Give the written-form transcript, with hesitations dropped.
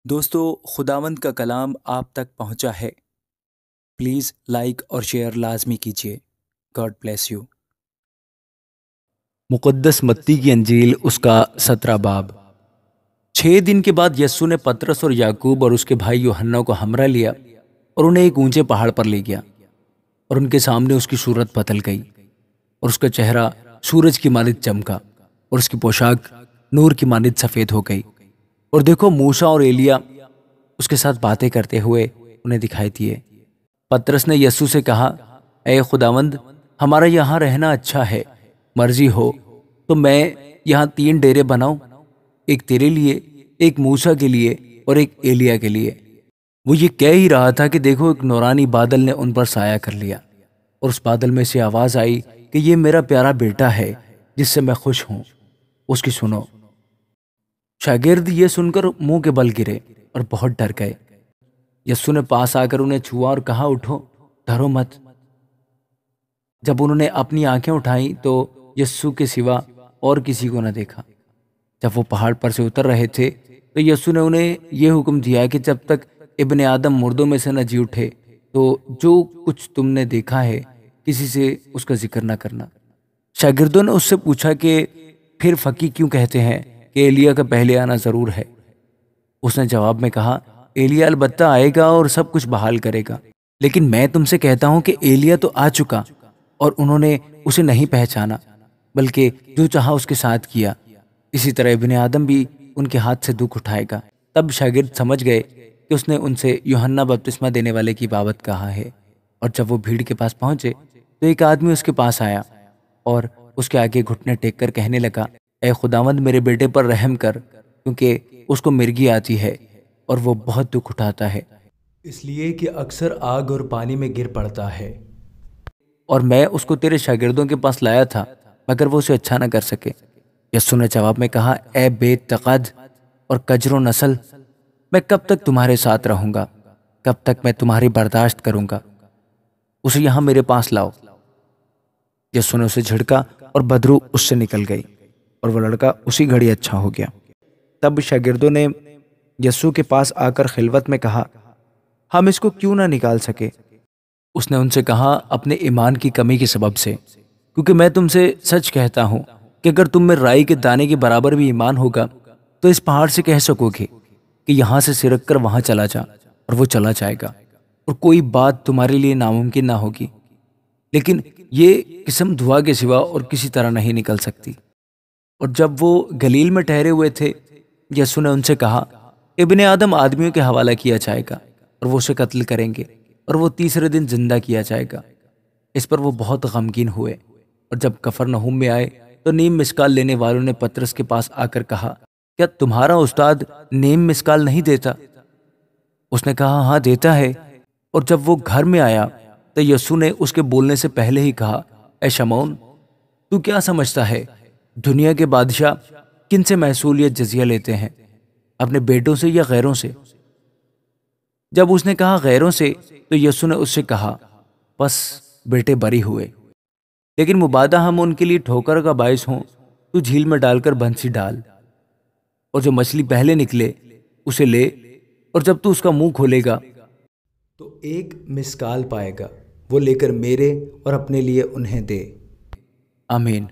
دوستو، خداوند کا کلام آپ تک پہنچا ہے۔ پلیز لائک اور شیئر لازمی کیجیے۔ God bless you. مقدس متی کی انجیل اس کا 17 باب۔ 6 دن کے بعد یسوع نے پطرس اور یعقوب اور اس کے بھائی یوحنا کو ہمراہ لیا اور انہیں ایک اونچے پہاڑ پر لے گیا، اور ان کے سامنے اس کی صورت بدل گئی، اور اس کا چہرہ سورج کی مانند چمکا، اور اس کی پوشاک نور کی مانند سفید ہو گئی۔ اور دیکھو، موسیٰ اور ایلیا اس کے ساتھ باتیں کرتے ہوئے انہیں دکھائی دیے۔ پطرس نے یسوع سے کہا، اے خداوند، ہمارا یہاں رہنا اچھا ہے۔ مرضی ہو تو میں یہاں 3 ڈیرے بناؤں، ایک تیرے لیے، ایک موسیٰ کے لیے اور ایک ایلیا کے لیے۔ وہ یہ کہہ ہی رہا تھا کہ دیکھو، ایک نورانی بادل نے ان پر سایہ کر لیا، اور اس بادل میں سے آواز آئی کہ یہ میرا پیارا بیٹا ہے جس سے میں خوش ہوں، اس کی سنو۔ شاگرد یہ سن کر منہ کے بل گرے اور بہت ڈر گئے۔ یسوع نے پاس آ کر انہیں چھوا اور کہا، اٹھو، ڈرو مت۔ جب انہوں نے اپنی آنکھیں اٹھائیں تو یسوع کے سوا اور کسی کو نہ دیکھا۔ جب وہ پہاڑ پر سے اتر رہے تھے تو یسوع نے انہیں یہ حکم دیا کہ جب تک ابن آدم مردوں میں سے نہ جی اٹھے تو جو کچھ تم نے دیکھا ہے کسی سے اس کا ذکر نہ کرنا۔ شاگردوں نے اس سے پوچھا کہ پھر فقی کیوں کہتے ہیں کہ ایلیا کا پہلے آنا ضرور ہے؟ اس نے جواب میں کہا، ایلیا البتہ آئے گا اور سب کچھ بحال کرے گا، لیکن میں تم سے کہتا ہوں کہ ایلیا تو آ چکا اور انہوں نے اسے نہیں پہچانا، بلکہ جو چاہا اس کے ساتھ کیا۔ اسی طرح ابن آدم بھی ان کے ہاتھ سے دکھ اٹھائے گا۔ تب شاگرد سمجھ گئے کہ اس نے ان سے یوحنا بپتسمہ دینے والے کی بابت کہا ہے۔ اور جب وہ بھیڑ کے پاس پہنچے تو ایک آدمی اس کے پاس آیا اور اس کے آگے گھٹنے ٹیک کر کہنے لگا، اے خداوند، میرے بیٹے پر رحم کر، کیونکہ اس کو مرگی آتی ہے اور وہ بہت دکھ اٹھاتا ہے، اس لیے کہ اکثر آگ اور پانی میں گر پڑتا ہے۔ اور میں اس کو تیرے شاگردوں کے پاس لایا تھا مگر وہ اسے اچھا نہ کر سکے۔ یسوع نے جواب میں کہا، اے بے تقد اور کجرو نسل، میں کب تک تمہارے ساتھ رہوں گا؟ کب تک میں تمہاری برداشت کروں گا؟ اسے یہاں میرے پاس لاؤ۔ یسوع نے اسے جھڑکا اور بدبو اس سے نکل گئی، اور وہ لڑکا اسی گھڑی اچھا ہو گیا۔ تب شاگردوں نے یسوع کے پاس آ کر خلوت میں کہا، ہم اس کو کیوں نہ نکال سکے؟ اس نے ان سے کہا، اپنے ایمان کی کمی کی سبب سے، کیونکہ میں تم سے سچ کہتا ہوں کہ اگر تم میں رائی کے دانے کے برابر بھی ایمان ہوگا تو اس پہاڑ سے کہہ سکو گے کہ یہاں سے سرک کر وہاں چلا جا، اور وہ چلا جائے گا، اور کوئی بات تمہارے لیے ناممکن نہ ہوگی۔ لیکن یہ قسم دعا کے سوا اور کسی طرح نہیں نکل سکتی۔ اور جب وہ گلیل میں ٹھہرے ہوئے تھے، یسوع نے ان سے کہا، ابن آدم آدمیوں کے حوالہ کیا جائے گا اور وہ اسے قتل کریں گے، اور وہ تیسرے دن زندہ کیا جائے گا۔ اس پر وہ بہت غمگین ہوئے، اور جب کفرنہوم میں آئے تو نیم مسکال لینے والوں نے پطرس کے پاس آ کر کہا، کیا تمہارا استاد نیم مسکال نہیں دیتا؟ اس نے کہا، ہاں دیتا ہے۔ اور جب وہ گھر میں آیا تو یسوع نے اس کے بولنے سے پہلے ہی کہا، اے شمعون، تو کیا سمجھتا ہے دنیا کے بادشاہ کن سے محصولیت جزیہ لیتے ہیں، اپنے بیٹوں سے یا غیروں سے؟ جب اس نے کہا غیروں سے تو یسوع نے اس سے کہا، بس بیٹے بری ہوئے، لیکن مبادہ ہم ان کے لیے ٹھوکر کا باعث ہوں تو جھیل میں ڈال کر بنسی ڈال، اور جو مچھلی پہلے نکلے اسے لے، اور جب تو اس کا منہ کھولے گا تو ایک مسکال پائے گا، وہ لے کر میرے اور اپنے لیے انہیں دے۔ آمین۔